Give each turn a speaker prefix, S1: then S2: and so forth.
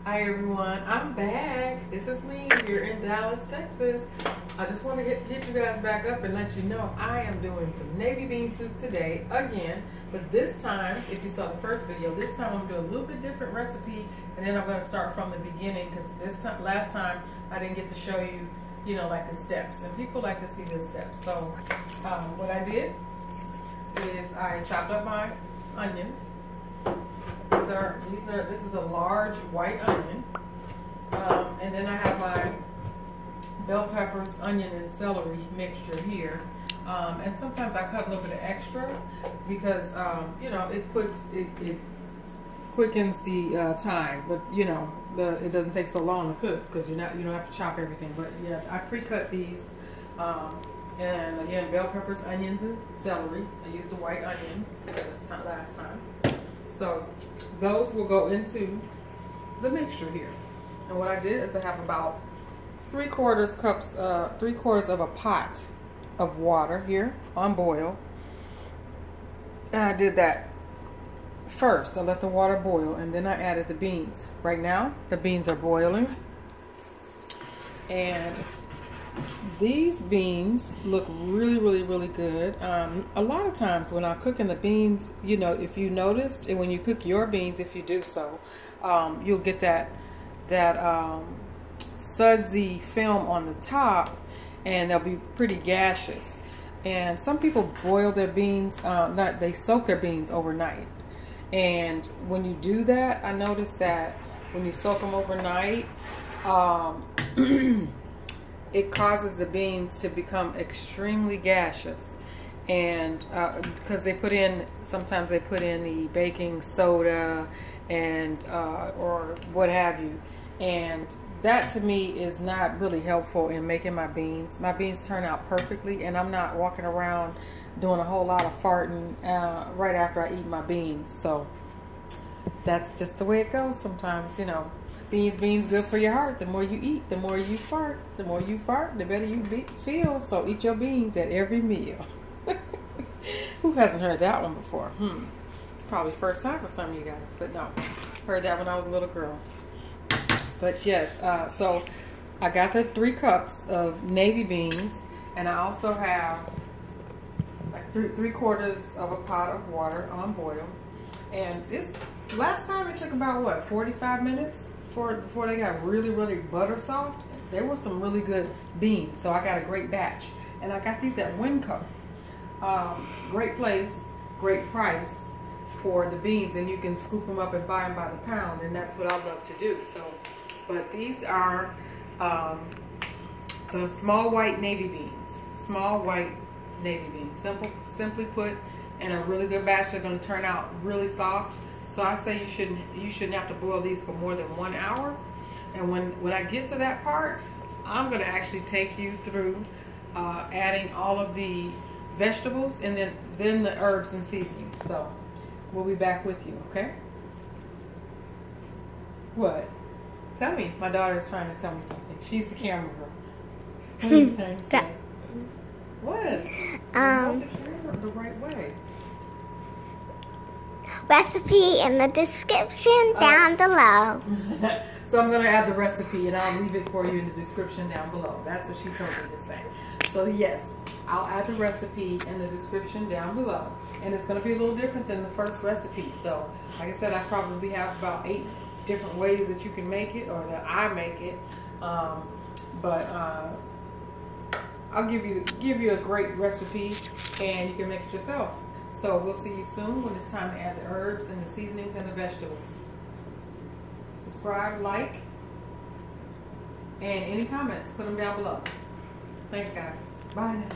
S1: Hi everyone, I'm back. This is me here in Dallas, Texas. I just want to get you guys back up and let you know I am doing some navy bean soup today again. But this time, if you saw the first video, this time I'm doing a little bit different recipe, and then I'm going to start from the beginning because last time I didn't get to show you, like the steps, and people like to see the steps. So what I did is I chopped up my onions. This is a large white onion, and then I have my bell peppers, onion, and celery mixture here. And sometimes I cut a little bit of extra because it quickens the time, but it doesn't take so long to cook because you don't have to chop everything. But yeah, I pre-cut these, and again, bell peppers, onions, and celery. I used the white onion last time. So those will go into the mixture here. And what I did is I have about 3/4 cups, 3/4 of a pot of water here on boil. And I did that first. I let the water boil, and then I added the beans. Right now, the beans are boiling. And these beans look really good. A lot of times when I'm cooking the beans, if you noticed, and when you cook your beans, if you do so, you'll get that sudsy film on the top, and they'll be pretty gaseous. And some people boil their beans, they soak their beans overnight. And when you do that, I noticed that when you soak them overnight, it causes the beans to become extremely gaseous, and because sometimes they put in the baking soda and or what have you, and that to me is not really helpful in making my beans. My beans turn out perfectly, and I'm not walking around doing a whole lot of farting right after I eat my beans. So that's just the way it goes sometimes, Beans good for your heart. The more you eat, the more you fart. The more you fart, the better you feel. So eat your beans at every meal. Who hasn't heard that one before? Probably first time for some of you guys, but no. Heard that when I was a little girl. But yes, so I got the 3 cups of navy beans, and I also have like 3/4 of a pot of water on boil. And last time it took about, what, 45 minutes? Before they got really butter soft. There were some really good beans, so I got a great batch, and I got these at Winco. Great place, great price for the beans, and you can scoop them up and buy them by the pound, and that's what I love to do. So, but these are the small white navy beans. Small white navy beans, simply put, and a really good batch. They're going to turn out really soft. So I say you shouldn't have to boil these for more than 1 hour. And when I get to that part, I'm going to actually take you through adding all of the vegetables and then the herbs and seasonings. So we'll be back with you, okay? What? Tell me. My daughter's trying to tell me something. She's the camera girl. What are you trying to say? What? Hold the camera the right way.
S2: Recipe in the description down below.
S1: So I'm going to add the recipe, and I'll leave it for you in the description down below. That's what she told me to say. So yes, I'll add the recipe in the description down below. And it's going to be a little different than the first recipe. So like I said, I probably have about 8 different ways that you can make it, or that I make it. But I'll give you a great recipe, and you can make it yourself. So we'll see you soon when it's time to add the herbs and the seasonings and the vegetables. Subscribe, like, and any comments, put them down below. Thanks, guys. Bye now.